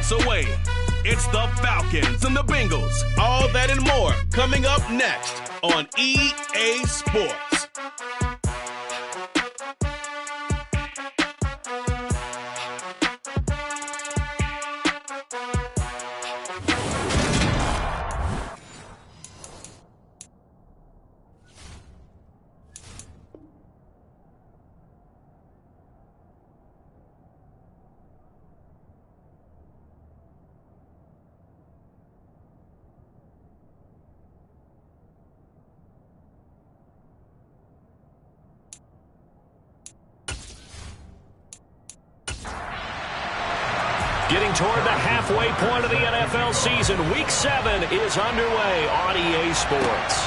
minutes away. It's the Falcons and the Bengals. All that and more coming up next on EA Sports. Getting toward the halfway point of the NFL season, Week 7 is underway on EA Sports.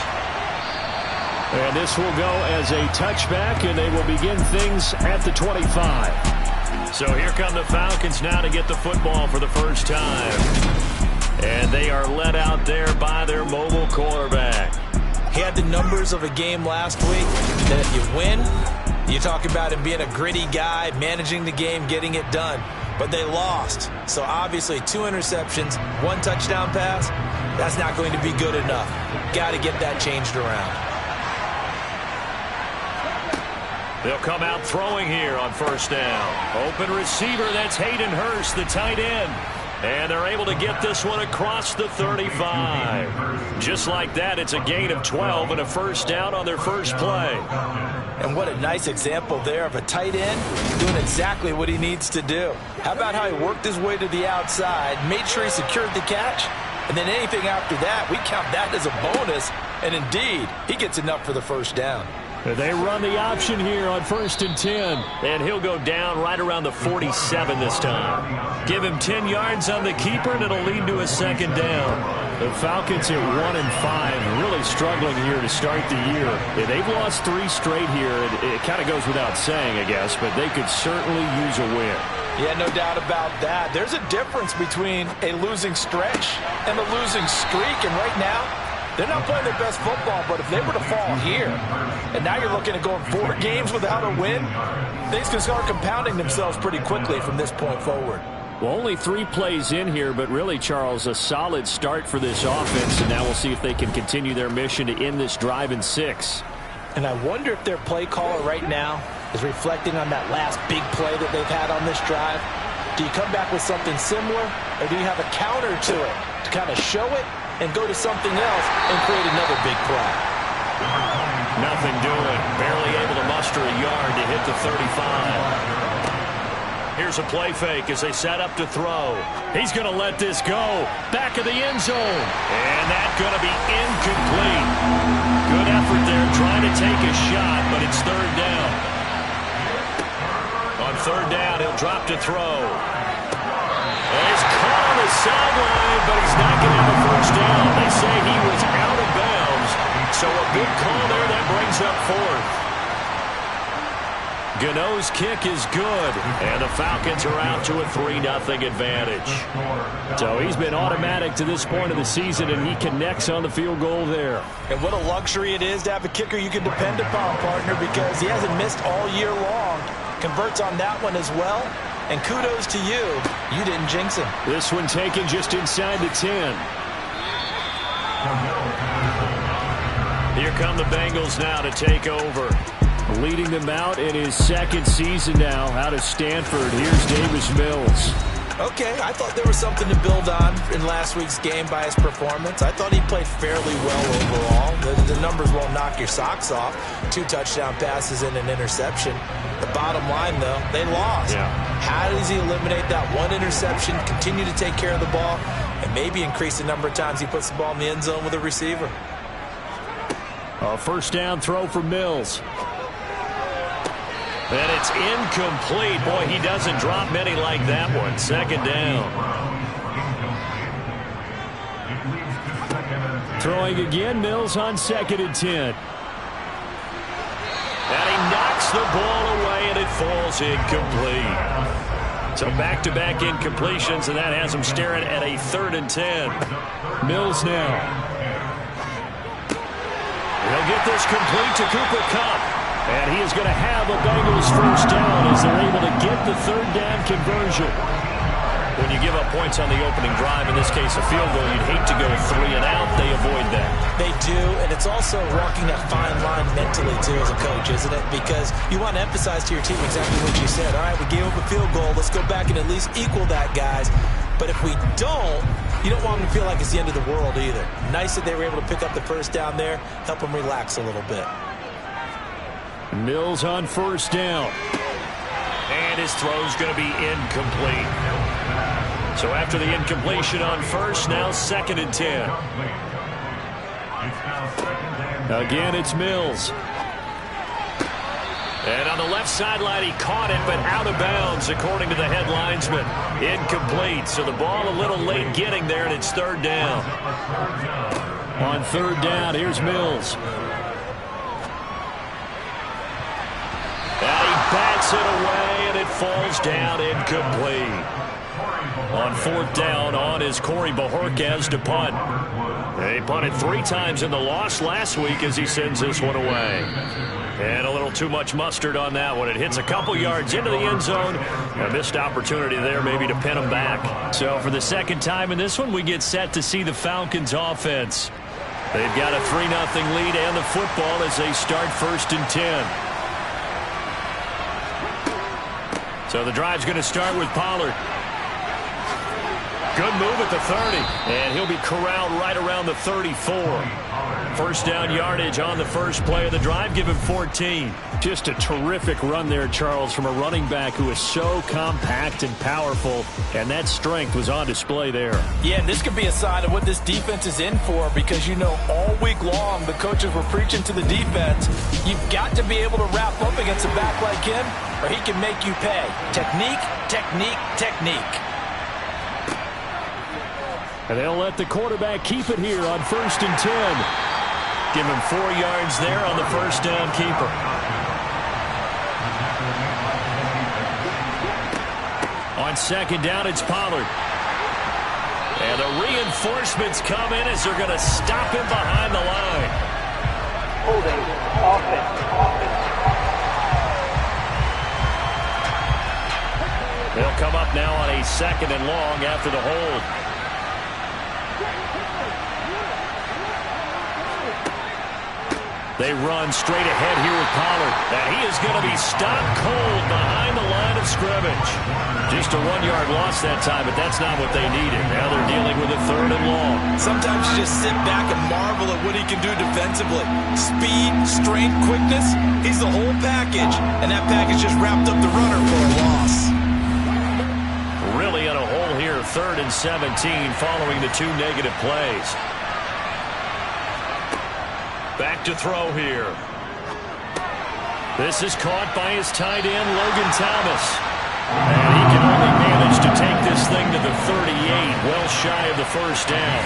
And this will go as a touchback, and they will begin things at the 25. So here come the Falcons now to get the football for the first time. And they are led out there by their mobile quarterback. He had the numbers of a game last week that if you win, you talk about him being a gritty guy, managing the game, getting it done. But they lost. So obviously 2 interceptions, 1 touchdown pass, that's not going to be good enough. Got to get that changed around. They'll come out throwing here on first down. Open receiver, that's Hayden Hurst, the tight end. And they're able to get this one across the 35. Just like that, it's a gain of 12 and a first down on their first play. And what a nice example there of a tight end doing exactly what he needs to do. How about how he worked his way to the outside, made sure he secured the catch, and then anything after that, we count that as a bonus. And indeed, he gets enough for the first down. They run the option here on 1st and 10. And he'll go down right around the 47 this time. Give him 10 yards on the keeper, and it'll lead to a second down. The Falcons at 1-5, really struggling here to start the year. They've lost 3 straight here. It kind of goes without saying, I guess, but they could certainly use a win. Yeah, no doubt about that. There's a difference between a losing stretch and a losing streak, and right now, they're not playing their best football, but if they were to fall here, and now you're looking at going 4 games without a win, things can start compounding themselves pretty quickly from this point forward. Well, only 3 plays in here, but really, Charles, a solid start for this offense, and now we'll see if they can continue their mission to end this drive in 6. And I wonder if their play caller right now is reflecting on that last big play that they've had on this drive. Do you come back with something similar, or do you have a counter to it to kind of show it and go to something else and create another big play? Nothing doing. Barely able to muster a yard to hit the 35. Here's a play fake as they set up to throw. He's going to let this go. Back of the end zone. And that's going to be incomplete. Good effort there trying to take a shot, but it's 3rd down. On 3rd down, he'll drop to throw. He's caught on the sideline, but he's not going to have a first down. They say he was out of bounds. So a good call there that brings up 4th. Gano's kick is good, and the Falcons are out to a 3-0 advantage. So he's been automatic to this point of the season, and he connects on the field goal there. And what a luxury it is to have a kicker you can depend upon, partner, because he hasn't missed all year long. Converts on that one as well. And kudos to you. You didn't jinx him. This one taken just inside the 10. Here come the Bengals now to take over. Leading them out in his 2nd season now out of Stanford. Here's Davis Mills. Okay, I thought there was something to build on in last week's game by his performance. I thought he played fairly well overall. The numbers won't knock your socks off. 2 touchdown passes and an interception. The bottom line, though, they lost. Yeah. How does he eliminate that 1 interception, continue to take care of the ball, and maybe increase the number of times he puts the ball in the end zone with a receiver? A first down throw for Mills. And it's incomplete. Boy, he doesn't drop many like that one. 2nd down. Throwing again, Mills on 2nd and 10. And he knocks the ball away, and it falls incomplete. So back-to-back incompletions, and that has him staring at a 3rd and 10. Mills now. He'll get this complete to Cooper Kupp. And he is going to have a Bengals first down as they're able to get the 3rd down conversion. When you give up points on the opening drive, in this case a field goal, you'd hate to go 3 and out. They avoid that. They do, and it's also walking that fine line mentally, too, as a coach, isn't it? Because you want to emphasize to your team exactly what you said. All right, we gave up a field goal. Let's go back and at least equal that, guys. But if we don't, you don't want them to feel like it's the end of the world either. Nice that they were able to pick up the first down there, help them relax a little bit. Mills on first down. And his throw's going to be incomplete. So after the incompletion on first, now 2nd and 10. Again, it's Mills. And on the left sideline, he caught it, but out of bounds, according to the head linesman. Incomplete. So the ball a little late getting there, and it's 3rd down. On 3rd down, here's Mills. And he bats it away, and it falls down incomplete. On 4th down, on is Corey Bojorquez to punt. He punted 3 times in the loss last week as he sends this one away. And a little too much mustard on that one. It hits a couple yards into the end zone. A missed opportunity there maybe to pin him back. So for the 2nd time in this one, we get set to see the Falcons offense. They've got a 3-0 lead and the football as they start 1st and 10. So the drive's going to start with Pollard. Good move at the 30. And he'll be corralled right around the 34. 1st down yardage on the first play of the drive. Give him 14. Just a terrific run there, Charles, from a running back who is so compact and powerful. And that strength was on display there. Yeah, and this could be a sign of what this defense is in for, because, you know, all week long the coaches were preaching to the defense, you've got to be able to wrap up against a back like him or he can make you pay. Technique, technique, technique. And they'll let the quarterback keep it here on 1st and 10. Give him 4 yards there on the 1st down keeper. On 2nd down, it's Pollard. And the reinforcements come in as they're going to stop him behind the line. Holding, offense. They'll come up now on a 2nd and long after the hold. They run straight ahead here with Pollard. And he is going to be stopped cold behind the line of scrimmage. Just a 1-yard loss that time, but that's not what they needed. Now they're dealing with a 3rd and long. Sometimes you just sit back and marvel at what he can do defensively. Speed, strength, quickness. He's the whole package. And that package just wrapped up the runner for a loss. Really in a hole here, 3rd and 17 following the 2 negative plays. Back to throw here. This is caught by his tight end, Logan Thomas. And he can only manage to take this thing to the 38, well shy of the 1st down.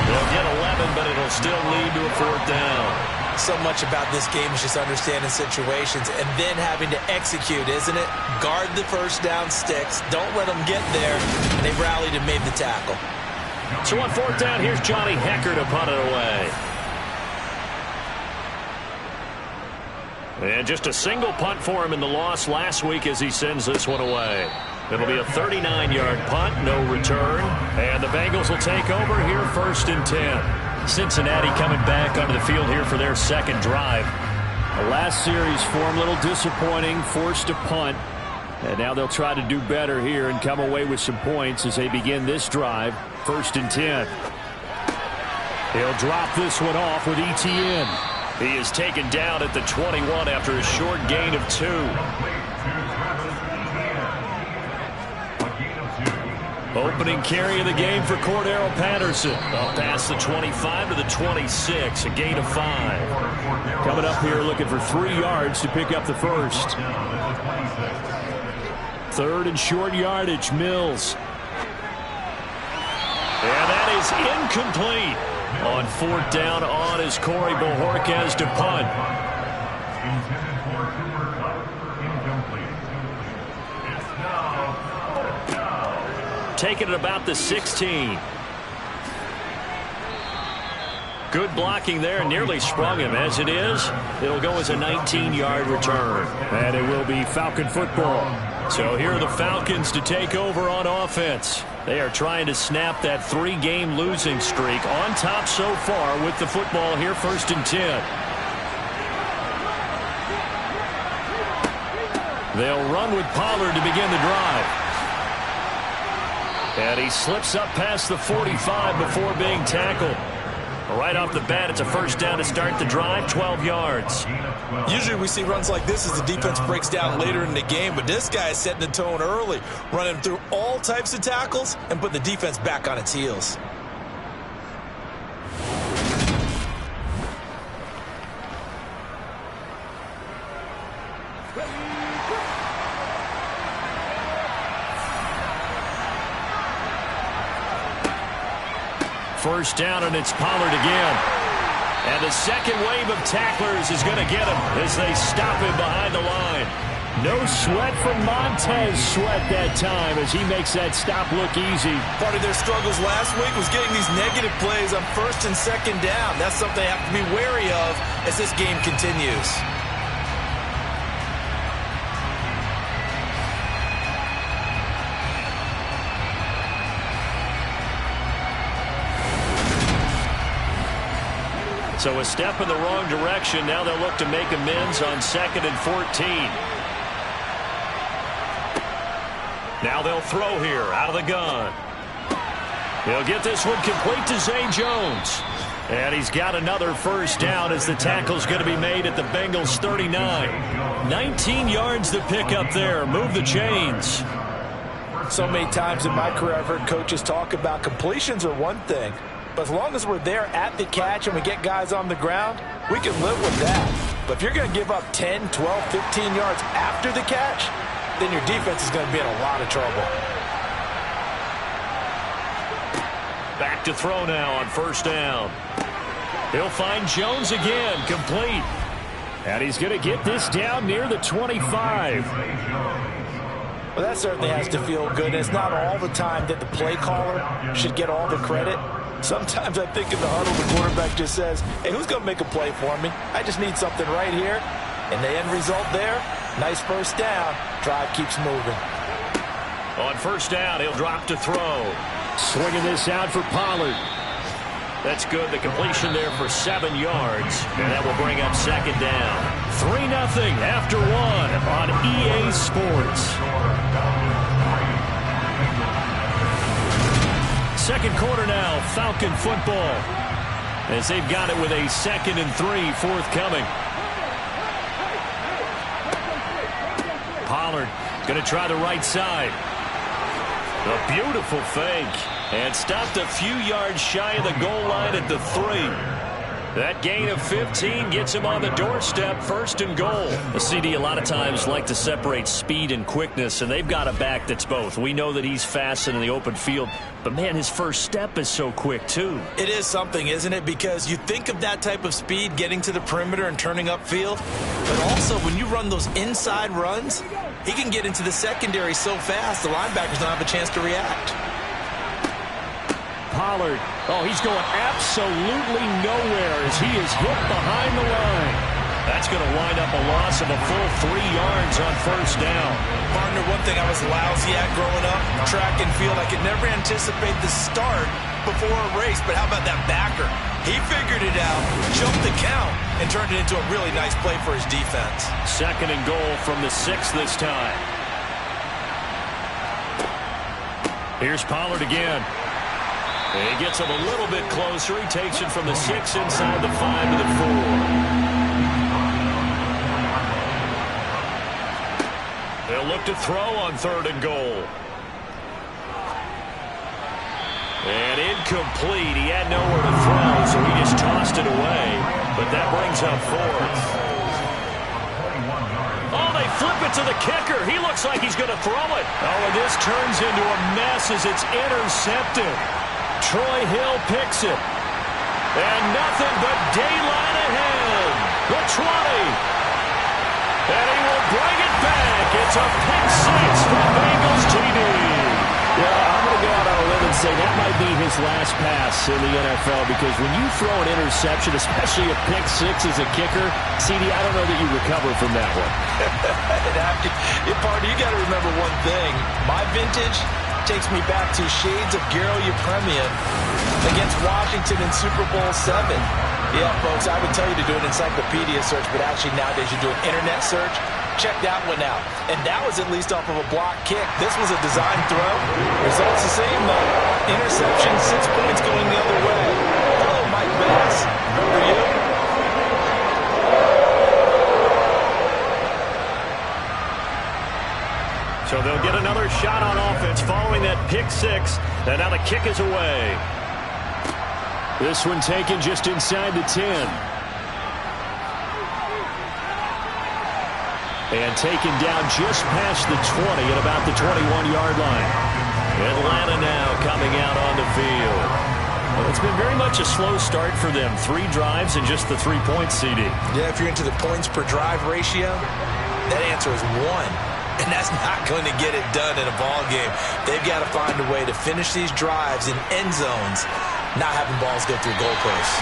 They'll get 11, but it'll still lead to a 4th down. So much about this game is just understanding situations and then having to execute, isn't it? Guard the 1st down sticks. Don't let them get there. And they rallied and made the tackle. So on 4th down, here's Johnny Hekker to punt it away. And just a single punt for him in the loss last week as he sends this one away. It'll be a 39-yard punt, no return. And the Bengals will take over here 1st and 10. Cincinnati coming back onto the field here for their 2nd drive. The last series for them, a little disappointing, forced to punt. And now they'll try to do better here and come away with some points as they begin this drive, 1st and 10. He'll drop this one off with Etienne. He is taken down at the 21 after a short gain of 2. Opening carry of the game for Cordero Patterson. Up past the 25 to the 26, a gain of 5. Coming up here looking for 3 yards to pick up the 1st. 3rd and short yardage, Mills. And that is incomplete. On 4th down, on is Corey Bojorquez to punt. Taking it about the 16. Good blocking there, nearly sprung him. As it is, it'll go as a 19-yard return. And it will be Falcon football. So here are the Falcons to take over on offense. They are trying to snap that 3-game losing streak, on top so far with the football here, 1st and 10. They'll run with Pollard to begin the drive. And he slips up past the 45 before being tackled. Right off the bat, it's a 1st down to start the drive, 12 yards. Usually we see runs like this as the defense breaks down later in the game, but this guy is setting the tone early, running through all types of tackles and putting the defense back on its heels. First down, and it's Pollard again. And the second wave of tacklers is going to get him as they stop him behind the line. No sweat from Montez Sweat that time as he makes that stop look easy. Part of their struggles last week was getting these negative plays on 1st and 2nd down. That's something they have to be wary of as this game continues. So a step in the wrong direction. Now they'll look to make amends on 2nd and 14. Now they'll throw here out of the gun. He'll get this one complete to Zay Jones. And he's got another 1st down as the tackle's going to be made at the Bengals 39. 19 yards to pick up there. Move the chains. So many times in my career I've heard coaches talk about completions are one thing. But as long as we're there at the catch and we get guys on the ground, we can live with that. But if you're going to give up 10, 12, 15 yards after the catch, then your defense is going to be in a lot of trouble. Back to throw now on 1st down. He'll find Jones again, complete. And he's going to get this down near the 25. Well, that certainly has to feel good. It's not all the time that the play caller should get all the credit. Sometimes I think in the huddle, the quarterback just says, hey, who's going to make a play for me? I just need something right here. And the end result there, nice 1st down. Drive keeps moving. On 1st down, he'll drop to throw. Swinging this out for Pollard. That's good. The completion there for 7 yards. And that will bring up 2nd down. 3-0 after 1 on EA Sports. Second quarter now, Falcon football. As they've got it with a 2nd and 3 forthcoming. Pollard going to try the right side. A beautiful fake. And stopped a few yards shy of the goal line at the 3. That gain of 15 gets him on the doorstep, 1st and goal. The CD a lot of times like to separate speed and quickness, and they've got a back that's both. We know that he's fast in the open field, but man, his first step is so quick too. It is something, isn't it? Because you think of that type of speed getting to the perimeter and turning upfield, but also when you run those inside runs, he can get into the secondary so fast the linebackers don't have a chance to react. Pollard, oh, he's going absolutely nowhere as he is hit behind the line. That's going to wind up a loss of a full 3 yards on 1st down. Partner, one thing I was lousy at growing up, track and field, I could never anticipate the start before a race, but how about that backer? He figured it out, jumped the count, and turned it into a really nice play for his defense. 2nd and goal from the 6 this time. Here's Pollard again. He gets him a little bit closer. He takes it from the 6 inside the 5 to the 4. They'll look to throw on 3rd and goal. And incomplete. He had nowhere to throw, so he just tossed it away. But that brings up 4th. Oh, they flip it to the kicker. He looks like he's going to throw it. Oh, and this turns into a mess as it's intercepted. Troy Hill picks it. And nothing but daylight ahead. The 20. And he will bring it back. It's a pick 6 for Bengals TV. Yeah, I'm going to go out on a limb and say that might be his last pass in the NFL, because when you throw an interception, especially a pick six as a kicker, CD, I don't know that you recover from that one. Partner, you got to remember one thing. My vintage takes me back to shades of Garo Yepremian against Washington in Super Bowl VII. Yeah, folks, I would tell you to do an encyclopedia search, but actually nowadays you do an internet search. Check that one out. And that was at least off of a block kick. This was a design throw. Results the same, though. Interception, 6 points going the other way. Hello, Mike Bass. Over you. So they'll get another shot on offense following that pick six. And now the kick is away. This one taken just inside the 10. And taken down just past the 20 at about the 21-yard line. Atlanta now coming out on the field. Well, it's been very much a slow start for them. 3 drives and just the 3 points, CD. Yeah, if you're into the points per drive ratio, that answer is 1. And that's not going to get it done in a ball game. They've got to find a way to finish these drives in end zones, not having balls go through goalposts.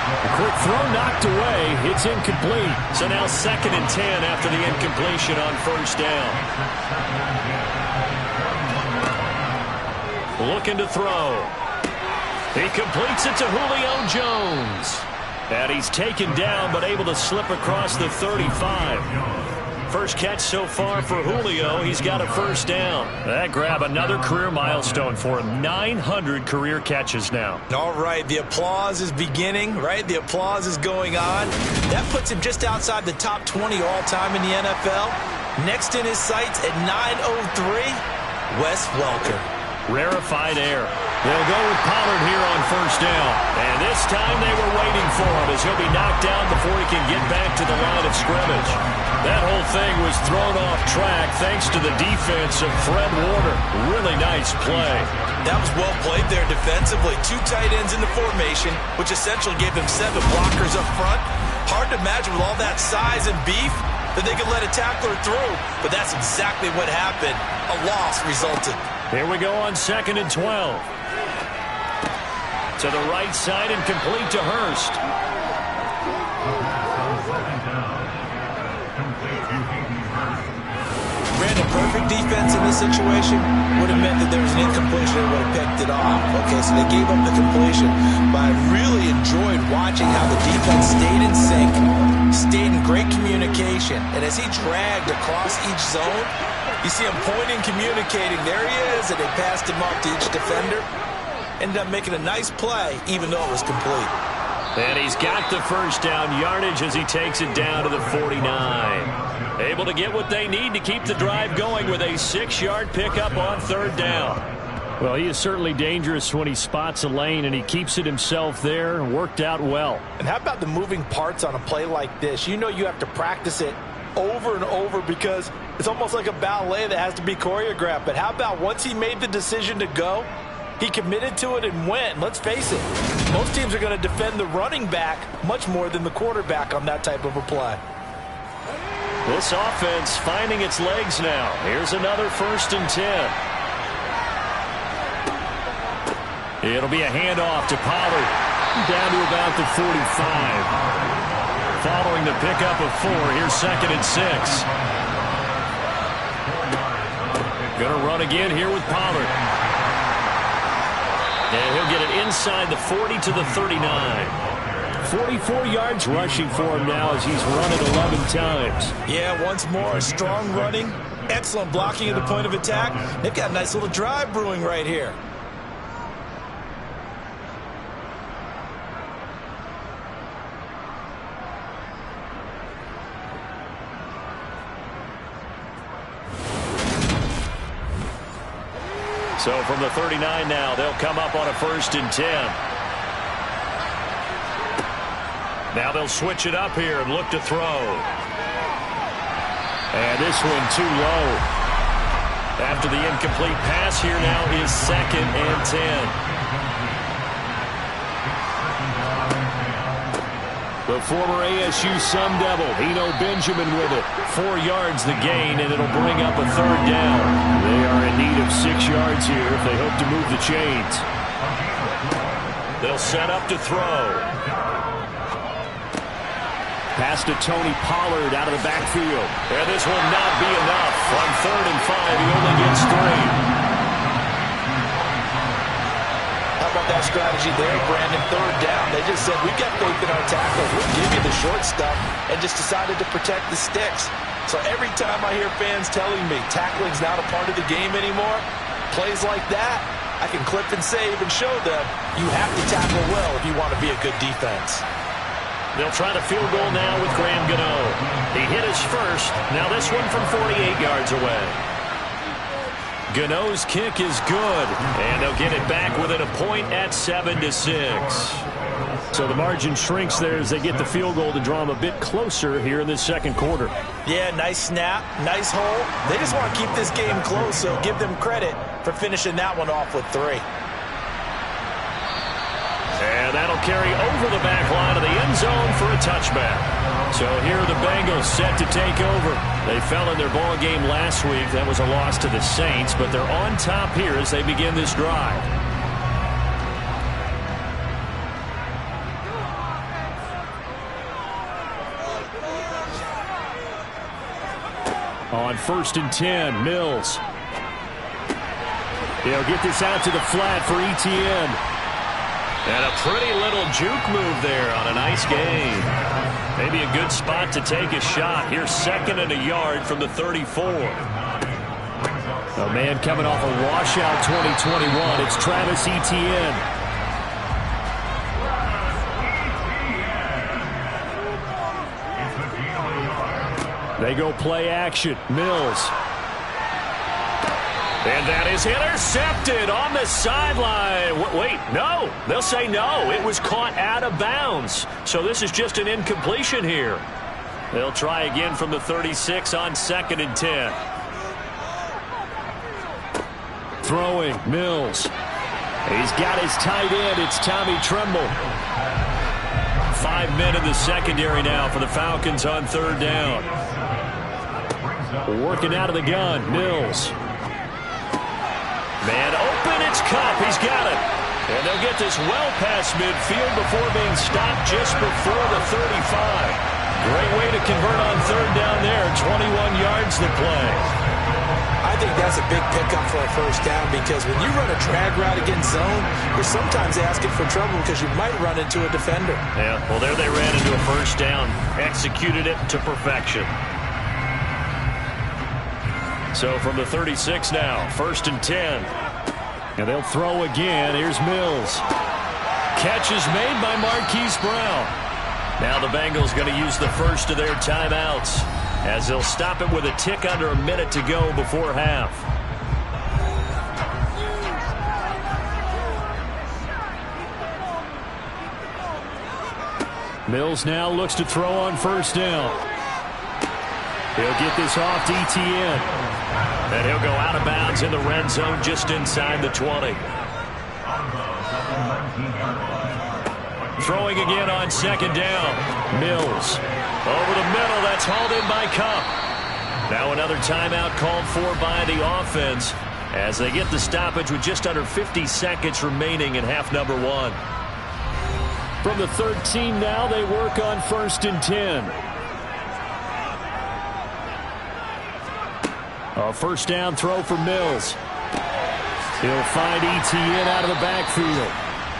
A quick throw knocked away. It's incomplete. So now 2nd and 10 after the incompletion on first down. Looking to throw. He completes it to Julio Jones. And he's taken down but able to slip across the 35. First catch so far for Julio. He's got a first down. That grab another career milestone for him. 900 career catches now. All right, the applause is beginning, right? The applause is going on. That puts him just outside the top 20 all-time in the NFL. Next in his sights at 903, Wes Welker. Rarefied air. They'll go with Pollard here on first down. And this time they were waiting for him, as he'll be knocked down before he can get back to the line of scrimmage. That whole thing was thrown off track thanks to the defense of Fred Warner. Really nice play. That was well played there defensively. 2 tight ends in the formation, which essentially gave them 7 blockers up front. Hard to imagine with all that size and beef that they could let a tackler through. But that's exactly what happened. A loss resulted. Here we go on 2nd and 12. To the right side and complete to Hurst. Brandon, perfect defense in this situation would have meant that there was an incompletion and would have picked it off. Okay, so they gave up the completion. But I really enjoyed watching how the defense stayed in sync, stayed in great communication. And as he dragged across each zone, you see him pointing, communicating. There he is, and they passed him up to each defender. Ended up making a nice play, even though it was complete. And he's got the first down yardage as he takes it down to the 49. Able to get what they need to keep the drive going with a 6-yard pickup on 3rd down. Well, he is certainly dangerous when he spots a lane, and he keeps it himself there. Worked out well. And how about the moving parts on a play like this? You know you have to practice it over and over because it's almost like a ballet that has to be choreographed. But how about once he made the decision to go, he committed to it and went. Let's face it, most teams are going to defend the running back much more than the quarterback on that type of a play. This offense finding its legs now. Here's another 1st and 10. It'll be a handoff to Pollard. Down to about the 45. Following the pickup of 4, here's 2nd and 6. Gonna run again here with Pollard. And he'll get it inside the 40 to the 39. 44 yards rushing for him now as he's run it 11 times. Yeah, once more, strong running, excellent blocking at the point of attack. They've got a nice little drive brewing right here. So from the 39 now, they'll come up on a 1st and 10. Now they'll switch it up here and look to throw. And this one too low. After the incomplete pass, here now is 2nd and 10. The former ASU Sun Devil, Eno Benjamin with it. 4 yards the gain, and it'll bring up a 3rd down. They are in need of 6 yards here if they hope to move the chains. They'll set up to throw. Pass to Tony Pollard out of the backfield. And this will not be enough. On 3rd and 5, he only gets 3. How about that strategy there, Brandon? 3rd down. They just said, we've got faith in our tackles. We'll give you the short stuff, and just decided to protect the sticks. So every time I hear fans telling me tackling's not a part of the game anymore, plays like that, I can clip and save and show them you have to tackle well if you want to be a good defense. They'll try the field goal now with Graham Gano. He hit his first. Now this one from 48 yards away. Gano's kick is good, and they'll get it back within a point at 7-6. So the margin shrinks there as they get the field goal to draw them a bit closer here in this 2nd quarter. Yeah, nice snap, nice hole. They just want to keep this game close, so give them credit for finishing that one off with 3. And that'll carry over the back line of the end zone for a touchback. So here are the Bengals set to take over. They fell in their ball game last week. That was a loss to the Saints, but they're on top here as they begin this drive. On 1st and 10, Mills. He'll get this out to the flat for Etienne. And a pretty little juke move there on a nice gain. Maybe a good spot to take a shot. Here's 2nd and a yard from the 34. A man coming off a washout 2021. It's Travis Etienne. They go play action. Mills. And that is intercepted on the sideline. Wait, no. They'll say no. It was caught out of bounds. So this is just an incompletion here. They'll try again from the 36 on 2nd and 10. Throwing, Mills. He's got his tight end. It's Tommy Tremble. 5 men in the secondary now for the Falcons on 3rd down. Working out of the gun, Mills. Man open, it's Kupp. He's got it. And they'll get this well past midfield before being stopped just before the 35. Great way to convert on 3rd down there. 21 yards to play. I think that's a big pickup for a 1st down because when you run a drag route against zone, you're sometimes asking for trouble because you might run into a defender. Yeah, well, there they ran into a 1st down. Executed it to perfection. So from the 36 now, 1st and 10. And they'll throw again. Here's Mills. Catch is made by Marquise Brown. Now the Bengals going to use the first of their timeouts as they'll stop it with a tick under a minute to go before half. Mills now looks to throw on 1st down. He'll get this off to Etienne. And he'll go out of bounds in the red zone just inside the 20. Throwing again on 2nd down. Mills. Over the middle. That's hauled in by Kupp. Now another timeout called for by the offense as they get the stoppage with just under 50 seconds remaining in half number 1. From the 13 now, they work on 1st and 10. A 1st down throw for Mills. He'll find Etienne out of the backfield.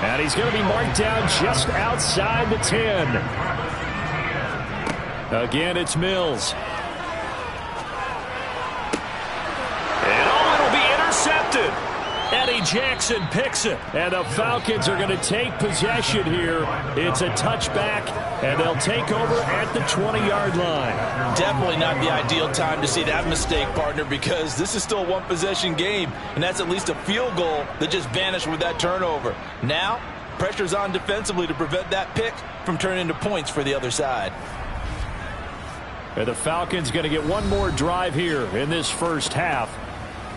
And he's going to be marked down just outside the 10. Again, it's Mills. And it'll be intercepted. Eddie Jackson picks it. And the Falcons are going to take possession here. It's a touchback, and they'll take over at the 20-yard line. Definitely not the ideal time to see that mistake, partner, because this is still a one-possession game, and that's at least a field goal that just vanished with that turnover. Now, pressure's on defensively to prevent that pick from turning into points for the other side. And the Falcons going to get one more drive here in this 1st half.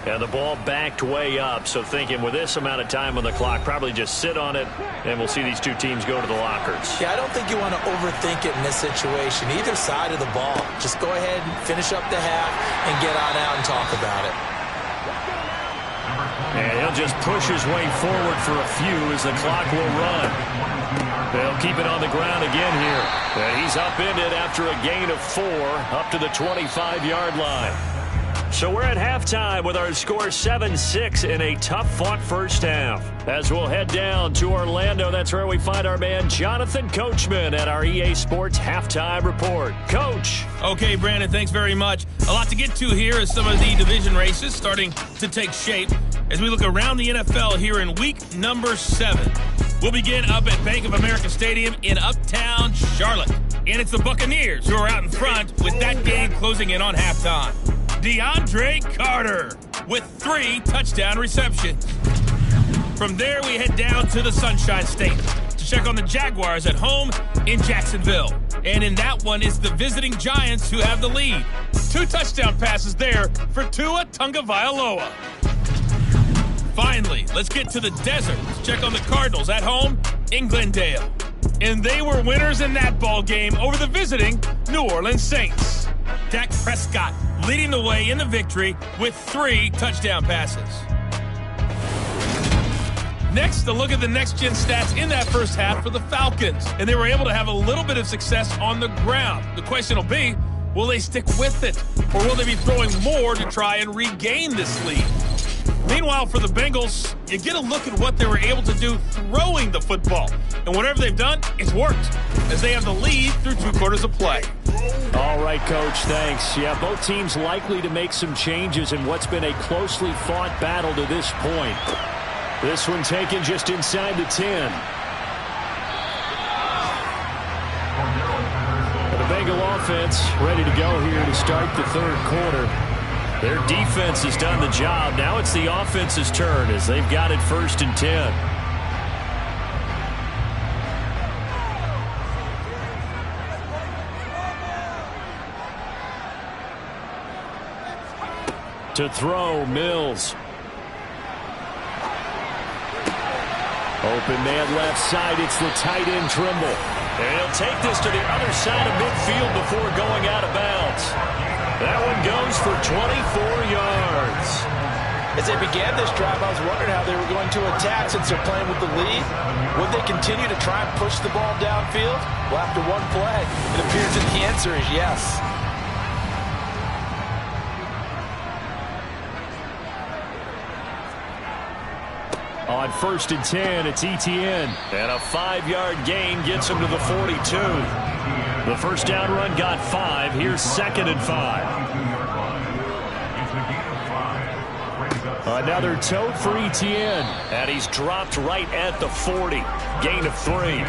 And the ball backed way up, so thinking with this amount of time on the clock, probably just sit on it, and we'll see these two teams go to the lockers. Yeah, I don't think you want to overthink it in this situation. Either side of the ball. Just go ahead and finish up the half and get on out and talk about it. And he'll just push his way forward for a few as the clock will run. They'll keep it on the ground again here. And he's upended after a gain of 4 up to the 25-yard line. So we're at halftime with our score 7-6 in a tough-fought first half. As we'll head down to Orlando, that's where we find our man Jonathan Coachman at our EA Sports Halftime Report. Coach. Okay, Brandon, thanks very much. A lot to get to here as some of the division races starting to take shape as we look around the NFL here in week number 7. We'll begin up at Bank of America Stadium in Uptown Charlotte. And it's the Buccaneers who are out in front with that game closing in on halftime. DeAndre Carter with 3 touchdown receptions. From there, we head down to the Sunshine State to check on the Jaguars at home in Jacksonville. And in that one, it's the visiting Giants who have the lead. 2 touchdown passes there for Tua Tagovailoa. Finally, let's get to the desert to check on the Cardinals at home in Glendale. And they were winners in that ball game over the visiting New Orleans Saints. Dak Prescott leading the way in the victory with 3 touchdown passes. Next, a look at the next-gen stats in that first half for the Falcons. And they were able to have a little bit of success on the ground. The question will be, will they stick with it? Or will they be throwing more to try and regain this lead? Meanwhile, for the Bengals, you get a look at what they were able to do throwing the football. And whatever they've done, it's worked, as they have the lead through 2 quarters of play. All right, Coach, thanks. Yeah, both teams likely to make some changes in what's been a closely fought battle to this point. This one taken just inside the 10. The Bengal offense ready to go here to start the third quarter. Their defense has done the job. Now it's the offense's turn as they've got it 1st and 10. To throw, Mills. Open man left side. It's the tight end Trimble. And he'll take this to the other side of midfield before going out of bounds. That one goes for 24 yards. As they began this drive, I was wondering how they were going to attack since they're playing with the lead. Would they continue to try and push the ball downfield? Well, after one play, it appears that the answer is yes. On 1st and 10, it's Etienne. And a 5-yard gain gets him to the 42. The first down run got 5. Here's 2nd and 5. Another tote for Etienne. And he's dropped right at the 40. Gain of 3.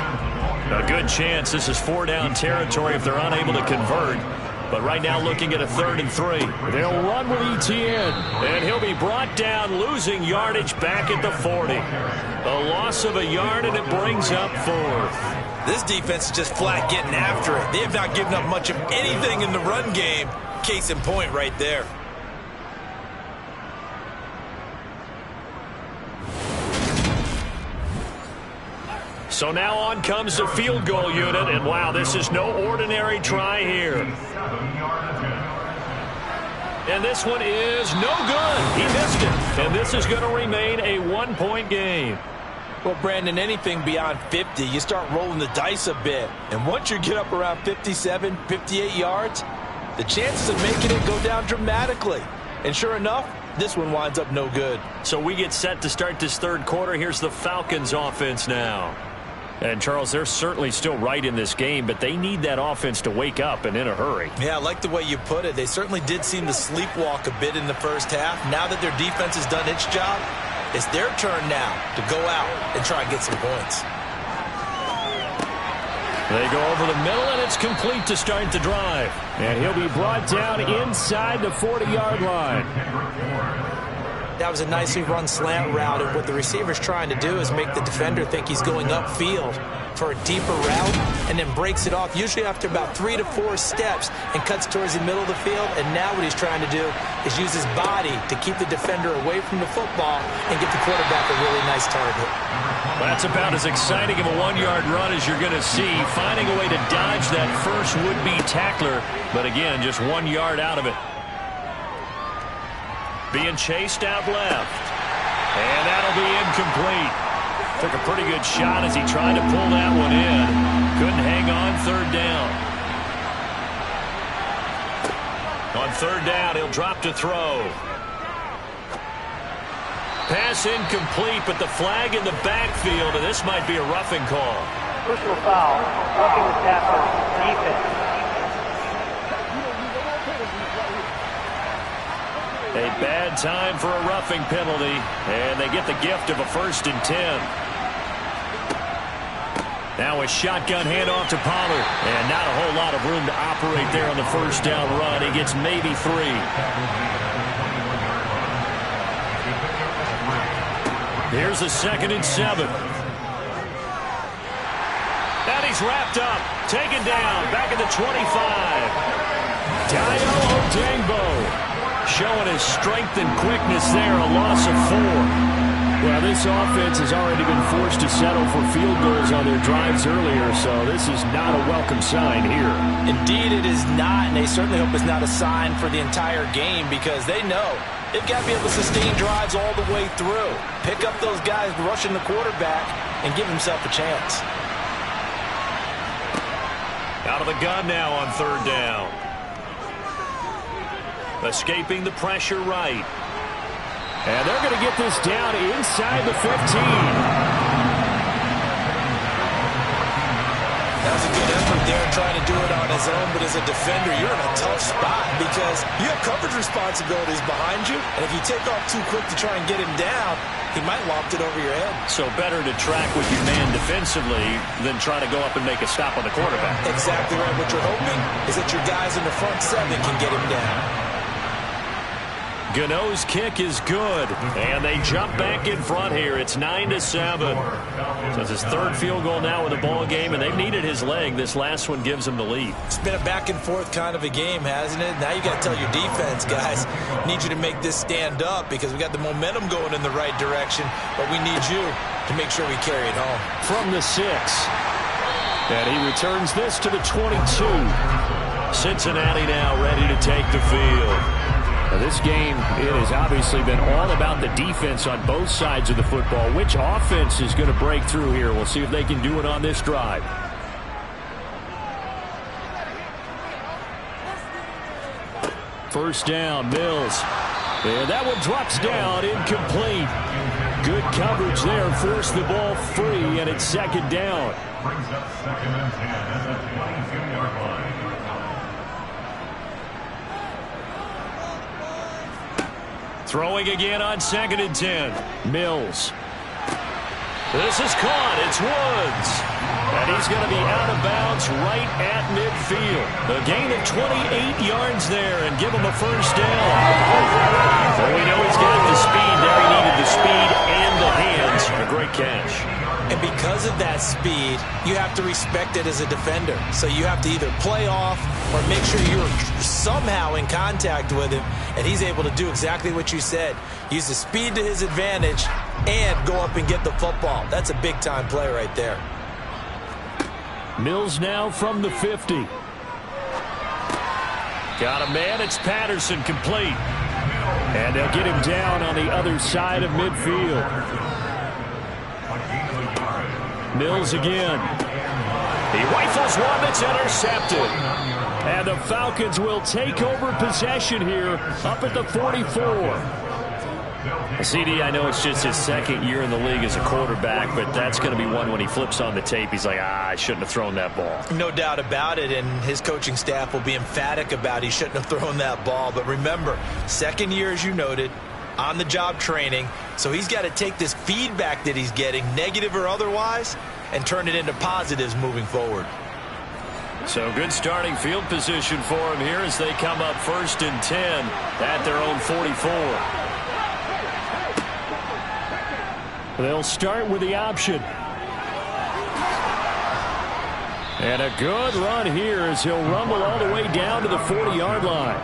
A good chance this is 4-down territory if they're unable to convert. But right now looking at a 3rd and 3. They'll run with Etienne. And he'll be brought down, losing yardage back at the 40. A loss of a yard, and it brings up 4th. This defense is just flat getting after it. They have not given up much of anything in the run game. Case in point right there. So now on comes the field goal unit, and wow, this is no ordinary try here. And this one is no good. He missed it. And this is going to remain a 1-point game. Well, Brandon, anything beyond 50, you start rolling the dice a bit. And once you get up around 57, 58 yards, the chances of making it go down dramatically. And sure enough, this one winds up no good. So we get set to start this third quarter. Here's the Falcons offense now. And, Charles, they're certainly still right in this game, but they need that offense to wake up and in a hurry. Yeah, I like the way you put it. They certainly did seem to sleepwalk a bit in the first half. Now that their defense has done its job, it's their turn now to go out and try and get some points. They go over the middle, and it's complete to start the drive. And he'll be brought down inside the 40-yard line. That was a nicely run slant route, and what the receiver's trying to do is make the defender think he's going upfield for a deeper route and then breaks it off, usually after about 3 to 4 steps, and cuts towards the middle of the field. And now what he's trying to do is use his body to keep the defender away from the football and get the quarterback a really nice target. Well, that's about as exciting of a 1-yard run as you're going to see, finding a way to dodge that first would-be tackler, but again, just 1 yard out of it. Being chased out left, and that'll be incomplete. Took a pretty good shot as he tried to pull that one in. Couldn't hang on 3rd down. On 3rd down, he'll drop to throw. Pass incomplete, but the flag in the backfield, and this might be a roughing call. Personal foul, roughing the tackle, defense. A bad time for a roughing penalty, and they get the gift of a 1st and 10. Now a shotgun handoff to Pollard, and not a whole lot of room to operate there on the 1st down run. He gets maybe 3. Here's a 2nd and 7. And he's wrapped up, taken down, back at the 25. Dayo Odeyingbo showing his strength and quickness there, a loss of 4. Well, this offense has already been forced to settle for field goals on their drives earlier, so this is not a welcome sign here. Indeed, it is not, and they certainly hope it's not a sign for the entire game, because they know they've got to be able to sustain drives all the way through. Pick up those guys rushing the quarterback and give himself a chance. Out of the gun now on 3rd down. Escaping the pressure right. And they're going to get this down inside the 15. That was a good effort there, trying to do it on his own, but as a defender, you're in a tough spot because you have coverage responsibilities behind you, and if you take off too quick to try and get him down, he might loft it over your head. So better to track with your man defensively than try to go up and make a stop on the quarterback. Exactly right. What you're hoping is that your guys in the front 7 can get him down. Gano's kick is good, and they jump back in front here. It's 9-7. So it's his 3rd field goal now in the ball game, and they've needed his leg. This last one gives him the lead. It's been a back-and-forth kind of a game, hasn't it? Now you got to tell your defense, guys, need you to make this stand up because we got the momentum going in the right direction, but we need you to make sure we carry it home. From the 6, and he returns this to the 22. Cincinnati now ready to take the field. Now this game, it has obviously been all about the defense on both sides of the football. Which offense is going to break through here? We'll see if they can do it on this drive. First down, Mills. And that one drops down, incomplete. Good coverage there, forced the ball free, and it's 2nd down. Brings up 2nd and 10 at the 22-yard line. Throwing again on 2nd and 10. Mills. This is caught. It's Woods. And he's going to be out of bounds right at midfield. A gain of 28 yards there and give him a 1st down. Well, we know he's got the speed there. He needed the speed and the hands. A great catch. And because of that speed, you have to respect it as a defender. So you have to either play off or make sure you're somehow in contact with him, and he's able to do exactly what you said. Use the speed to his advantage and go up and get the football. That's a big-time play right there. Mills now from the 50. Got a man. It's Patterson, complete. And they'll get him down on the other side of midfield. Mills again. He rifles one that's intercepted. And the Falcons will take over possession here up at the 44. CD, I know it's just his 2nd year in the league as a quarterback, but that's going to be one when he flips on the tape. He's like, I shouldn't have thrown that ball. No doubt about it, and his coaching staff will be emphatic about he shouldn't have thrown that ball. But remember, 2nd year, as you noted, on-the-job training, so he's got to take this feedback that he's getting, negative or otherwise, and turn it into positives moving forward. So good starting field position for him here as they come up 1st and 10 at their own 44. They'll start with the option. And a good run here as he'll rumble all the way down to the 40-yard line.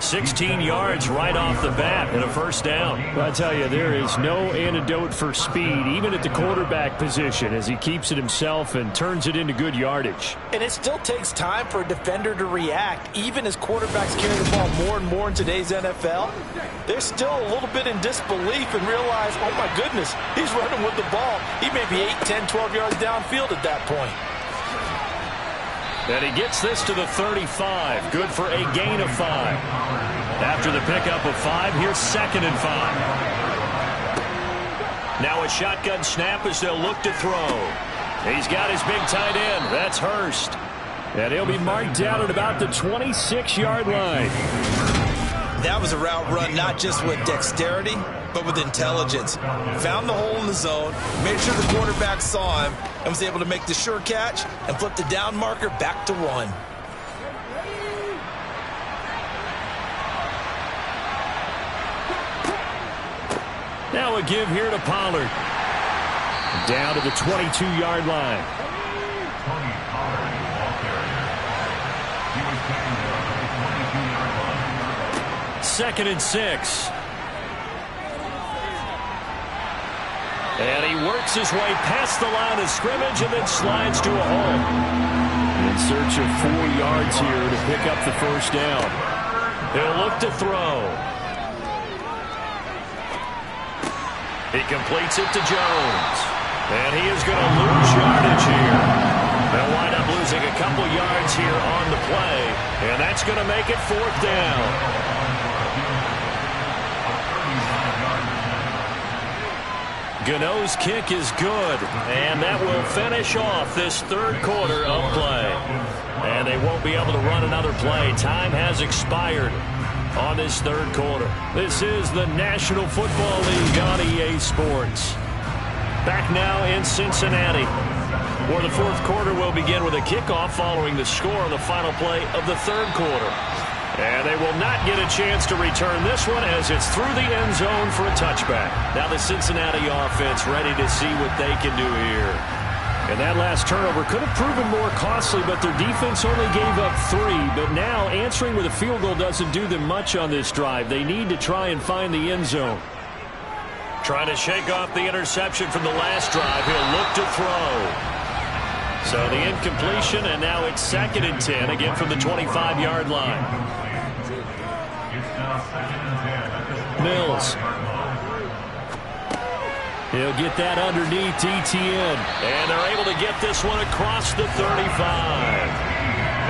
16 yards right off the bat and a first down. Well, I tell you, there is no antidote for speed, even at the quarterback position, as he keeps it himself and turns it into good yardage. And it still takes time for a defender to react. Even as quarterbacks carry the ball more and more in today's NFL, they're still a little bit in disbelief and realize, oh my goodness, he's running with the ball. He may be 8, 10, 12 yards downfield at that point. And he gets this to the 35. Good for a gain of 5. After the pickup of 5, here's 2nd and 5. Now a shotgun snap as they'll look to throw. He's got his big tight end. That's Hurst. And he'll be marked down at about the 26-yard line. That was a route run not just with dexterity, but with intelligence. Found the hole in the zone, made sure the quarterback saw him, and was able to make the sure catch and flip the down marker back to 1. Now a give here to Pollard. Down to the 22-yard line. 2nd and 6. And he works his way past the line of scrimmage and then slides to a hole. In search of 4 yards here to pick up the first down. He'll look to throw. He completes it to Jones. And he is going to lose yardage here. They'll wind up losing a couple yards here on the play. And that's going to make it 4th down. Gano's kick is good, and that will finish off this 3rd quarter of play. And they won't be able to run another play. Time has expired on this 3rd quarter. This is the National Football League on EA Sports. Back now in Cincinnati, where the 4th quarter will begin with a kickoff following the score on the final play of the 3rd quarter. And they will not get a chance to return this one as it's through the end zone for a touchback. Now the Cincinnati offense ready to see what they can do here. And that last turnover could have proven more costly, but their defense only gave up 3. But now answering with a field goal doesn't do them much on this drive. They need to try and find the end zone. Trying to shake off the interception from the last drive. He'll look to throw. So the incompletion, and now it's 2nd and 10, again from the 25-yard line. Mills. He'll get that underneath Etienne. And they're able to get this one across the 35.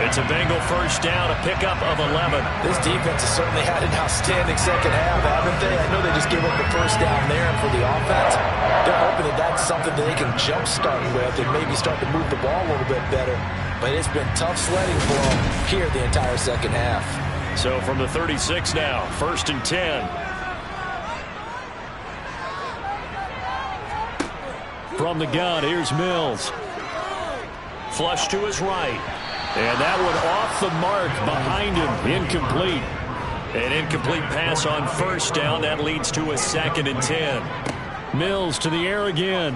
It's a Bengal first down, a pickup of 11. This defense has certainly had an outstanding second half, haven't they? I know they just gave up the first down there, and for the offense, they're hoping that that's something that they can jumpstart with and maybe start to move the ball a little bit better. But it's been tough sledding for them here the entire second half. So from the 36 now, 1st and 10. From the gun, here's Mills. Flush to his right. And that one off the mark behind him. Incomplete. An incomplete pass on first down. That leads to a 2nd and 10. Mills to the air again.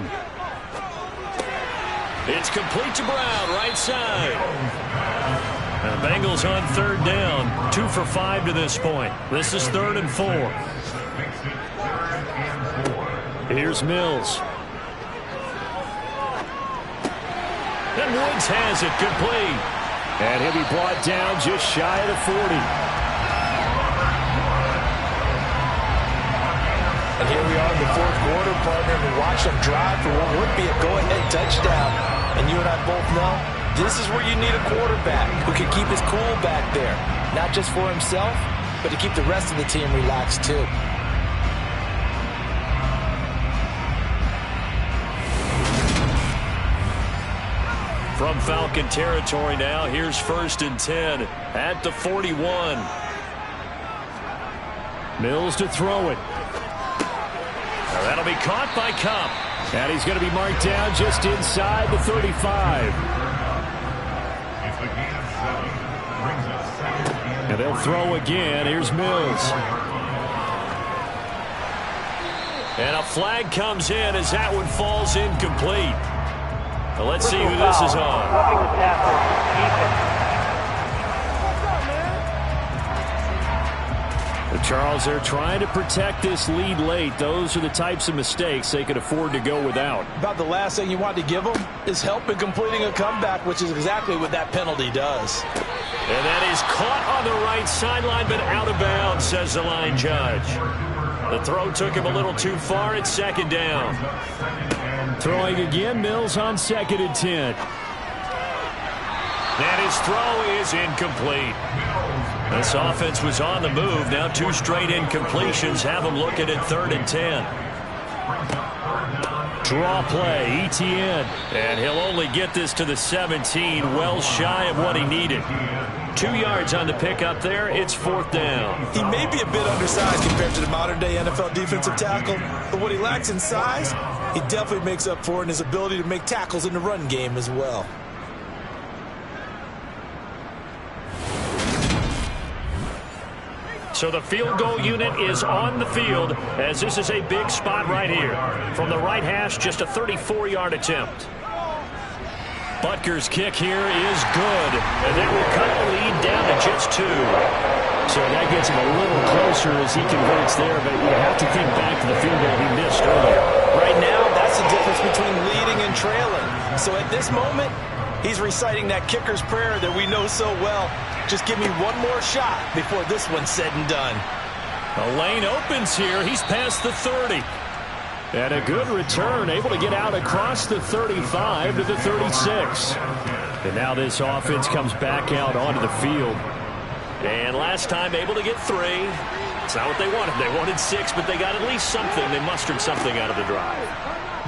It's complete to Brown, right side. The Bengals on 3rd down. 2 for 5 to this point. This is 3rd and 4. Here's Mills. And Woods has it complete. And he'll be brought down just shy of the 40. And here we are in the 4th quarter, partner, and watch them drive for what would be a go-ahead touchdown. And you and I both know this is where you need a quarterback who can keep his cool back there. Not just for himself, but to keep the rest of the team relaxed too. From Falcon territory now, here's 1st and 10 at the 41. Mills to throw it. Now that'll be caught by Kupp. And he's going to be marked down just inside the 35. And they'll throw again. Here's Mills. And a flag comes in as that one falls incomplete. Well, let's see who this is on. Roughing the tackle, defense. Charles, they're trying to protect this lead late. Those are the types of mistakes they could afford to go without. About the last thing you want to give them is help in completing a comeback, which is exactly what that penalty does. And that is caught on the right sideline, but out of bounds, says the line judge. The throw took him a little too far. It's second down. Throwing again, Mills on 2nd and 10. And his throw is incomplete. This offense was on the move. Now 2 straight incompletions have them looking at 3rd and 10. Draw play, Etienne. And he'll only get this to the 17, well shy of what he needed. 2 yards on the pickup there. It's 4th down. He may be a bit undersized compared to the modern-day NFL defensive tackle, but what he lacks in size, he definitely makes up for in his ability to make tackles in the run game as well. So the field goal unit is on the field as this is a big spot right here. From the right hash, just a 34-yard attempt. Butker's kick here is good, and that will cut the lead down to just 2. So that gets him a little closer as he converts there, but you have to think back to the field goal he missed earlier. Right now, that's the difference between leading and trailing. So at this moment, he's reciting that kicker's prayer that we know so well. Just give me one more shot before this one's said and done. The lane opens here. He's past the 30. And a good return, able to get out across the 35 to the 36. And now this offense comes back out onto the field. And last time able to get 3. It's not what they wanted. They wanted 6, but they got at least something. They mustered something out of the drive.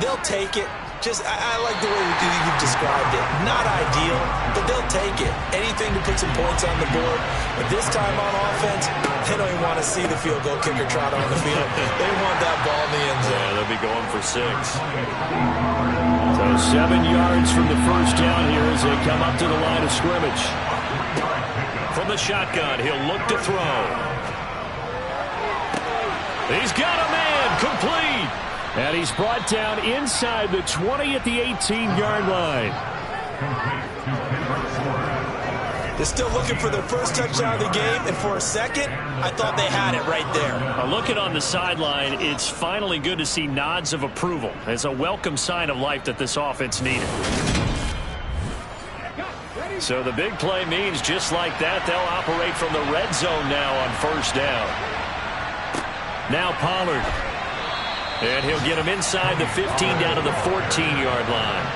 They'll take it. I like the way you've described it. Not ideal, but they'll take it. Anything to put some points on the board. But this time on offense, they don't even want to see the field goal kicker trot on the field. They want that ball in the end zone. Yeah, they'll be going for 6. So 7 yards from the first down here as they come up to the line of scrimmage. From the shotgun, he'll look to throw. He's got a man, complete. And he's brought down inside the 20 at the 18-yard line. They're still looking for their first touchdown of the game, and for a second, I thought they had it right there. Looking on the sideline, it's finally good to see nods of approval. It's a welcome sign of life that this offense needed. So the big play means just like that, they'll operate from the red zone now on first down. Now Pollard. And he'll get him inside the 15 down to the 14-yard line.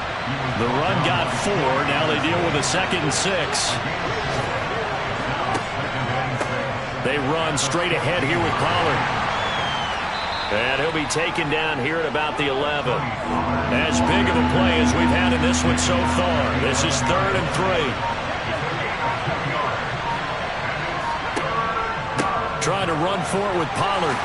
The run got 4. Now they deal with a 2nd and 6. They run straight ahead here with Pollard. And he'll be taken down here at about the 11. As big of a play as we've had in this one so far. This is 3rd and 3. Trying to run for it with Pollard.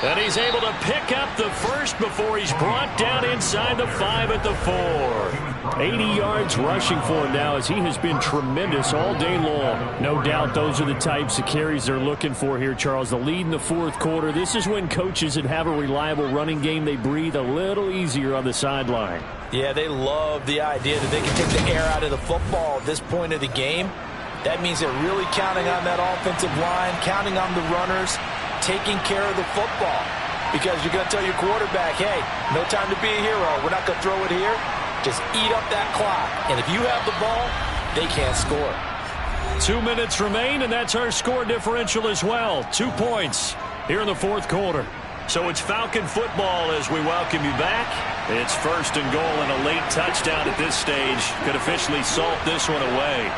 And he's able to pick up the first before he's brought down inside the 5 at the 4. 80 yards rushing for him now as he has been tremendous all day long. No doubt those are the types of carries they're looking for here, Charles. The lead in the 4th quarter. This is when coaches that have a reliable running game, they breathe a little easier on the sideline. Yeah, they love the idea that they can take the air out of the football at this point of the game. That means they're really counting on that offensive line, counting on the runners, taking care of the football, because you're going to tell your quarterback, hey, no time to be a hero. We're not going to throw it here. Just eat up that clock. And if you have the ball, they can't score. 2 minutes remain, and that's our score differential as well. 2 points here in the 4th quarter. So it's Falcon football as we welcome you back. It's 1st and goal, and a late touchdown at this stage could officially salt this one away.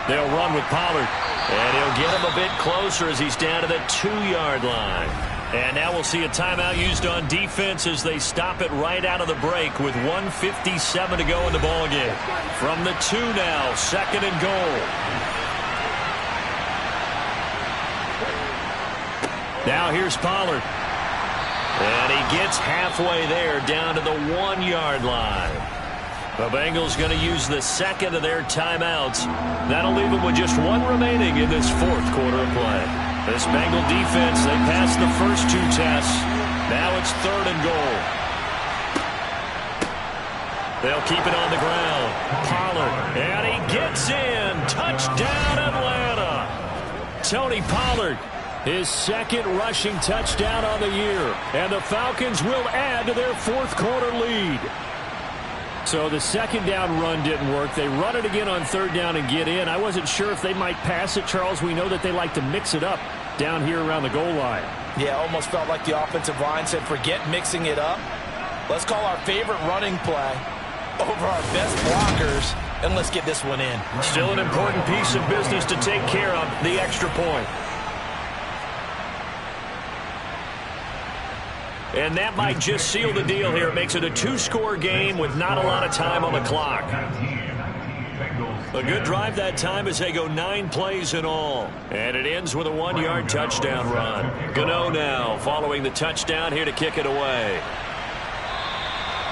They'll run with Pollard. And he'll get him a bit closer as he's down to the 2-yard line. And now we'll see a timeout used on defense as they stop it right out of the break with 1:57 to go in the ballgame. From the 2 now, 2nd and goal. Now here's Pollard. And he gets halfway there down to the 1-yard line. The Bengals going to use the 2nd of their timeouts. That'll leave them with just 1 remaining in this 4th quarter of play. This Bengal defense, they passed the first 2 tests. Now it's 3rd and goal. They'll keep it on the ground. Pollard, and he gets in. Touchdown, Atlanta. Tony Pollard, his 2nd rushing touchdown on the year. And the Falcons will add to their 4th quarter lead. So the 2nd down run didn't work. They run it again on 3rd down and get in. I wasn't sure if they might pass it, Charles. We know that they like to mix it up down here around the goal line. Yeah, almost felt like the offensive line said, forget mixing it up. Let's call our favorite running play over our best blockers, and let's get this one in. Still an important piece of business to take care of, the extra point. And that might just seal the deal here. It makes it a 2-score game with not a lot of time on the clock. A good drive that time as they go 9 plays in all. And it ends with a 1-yard touchdown run. Gano now following the touchdown here to kick it away.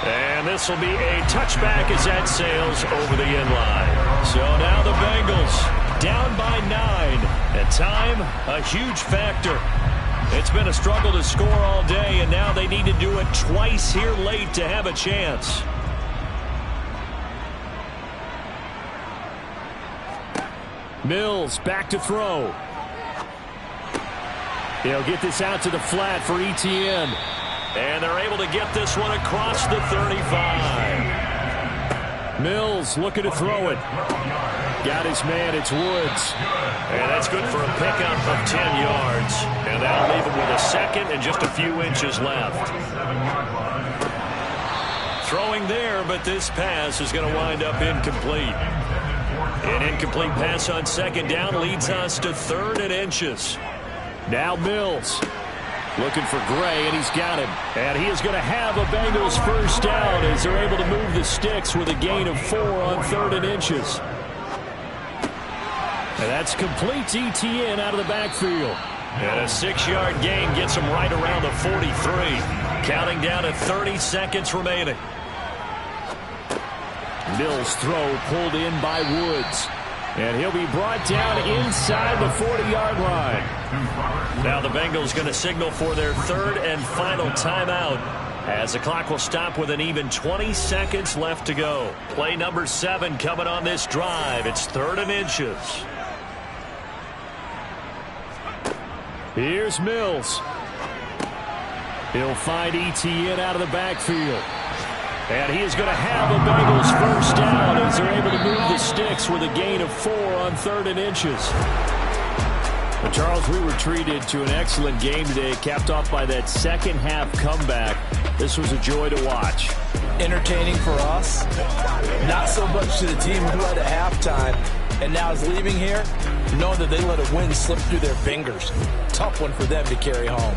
And this will be a touchback as that sails over the inline. So now the Bengals down by 9. And time, a huge factor. It's been a struggle to score all day, and now they need to do it twice here late to have a chance. Mills back to throw. He'll get this out to the flat for Etienne. And they're able to get this one across the 35. Mills looking to throw it. Got his man, it's Woods. And that's good for a pickup of 10 yards. And that'll leave him with a 2nd and just a few inches left. Throwing there, but this pass is going to wind up incomplete. An incomplete pass on 2nd down leads us to 3rd and inches. Now Mills looking for Gray, and he's got him. And he is going to have a Bengals 1st down as they're able to move the sticks with a gain of 4 on 3rd and inches. And that's complete to Etienne out of the backfield. And a 6-yard gain gets him right around the 43. Counting down to 30 seconds remaining. Mills' throw pulled in by Woods. And he'll be brought down inside the 40-yard line. Now the Bengals going to signal for their 3rd and final timeout as the clock will stop with an even 20 seconds left to go. Play number 7 coming on this drive. It's 3rd and inches. Here's Mills. He'll find Etienne out of the backfield. And he is going to have a Bengals 1st down as they're able to move the sticks with a gain of 4 on 3rd and inches. But Charles, we were treated to an excellent game today, capped off by that 2nd half comeback. This was a joy to watch. Entertaining for us, not so much to the team who led at halftime and now is leaving here, knowing that they let a win slip through their fingers. Tough one for them to carry home.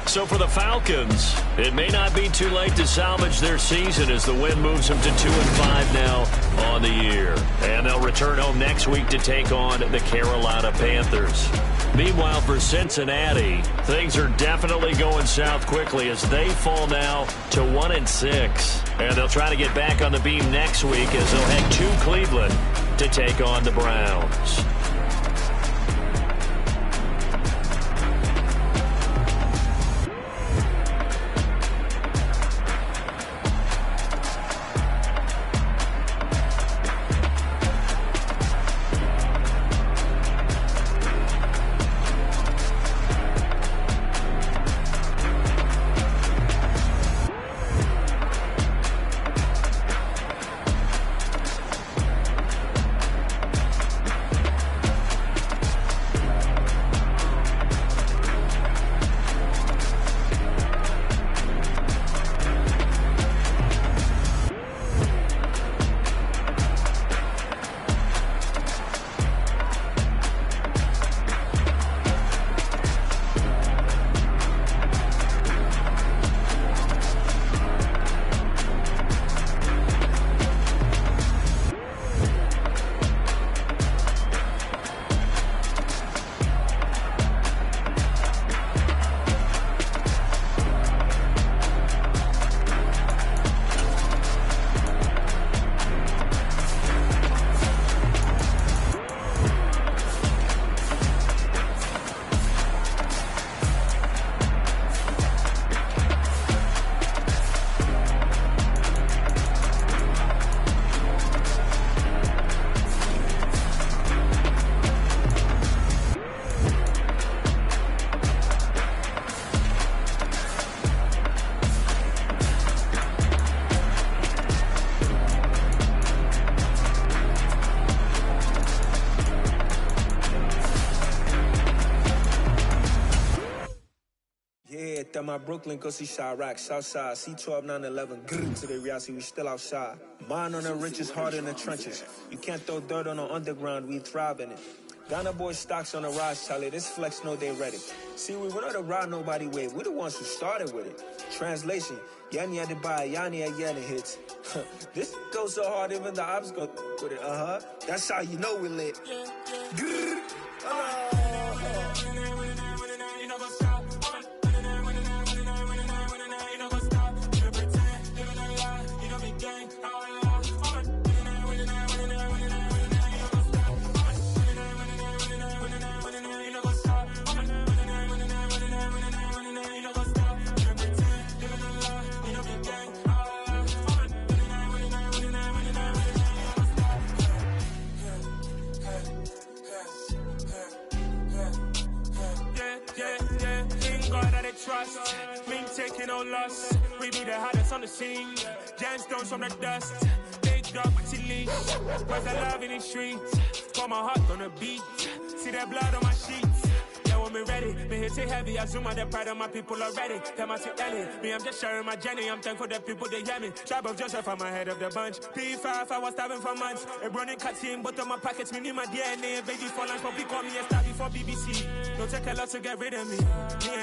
So for the Falcons, it may not be too late to salvage their season as the win moves them to 2-5 now on the year. And they'll return home next week to take on the Carolina Panthers. Meanwhile, for Cincinnati, things are definitely going south quickly as they fall now to 1-6. And they'll try to get back on the beam next week as they'll head to Cleveland to take on the Browns. my Brooklyn, go see Chirac, Southside, C12, 911, grrr, to the reality, we still outside. Mine on the riches, hard in the trenches. You can't throw dirt on the underground, we thrive in it. Ghana boys stocks on the rise, Charlie, this flex know they ready. See, we went on the ride nobody with, we the ones who started with it. Translation, Yanni had to buy, Yanni had Yanni hits. This goes so hard, even the ops go with it, That's how you know we lit. Grrr, trust, we ain't taking no loss. We be the hottest on the scene. Gemstones from the dust. Big dog with your leash. Where's the love in the streets? Pour my heart on the beat. See that blood on my sheets. Yeah, when me ready, me hit it heavy. I zoom out the pride of my people already. Them I see Ellie. Me, I'm just sharing my journey. I'm thankful that people they hear me. Tribe of Joseph, I'm ahead of the bunch. P5, I was starving for months. A running cut in, but on my pockets, me need my DNA. Baby for lunch, but we call me a star before BBC. Don't take a lot to get rid of me. Me and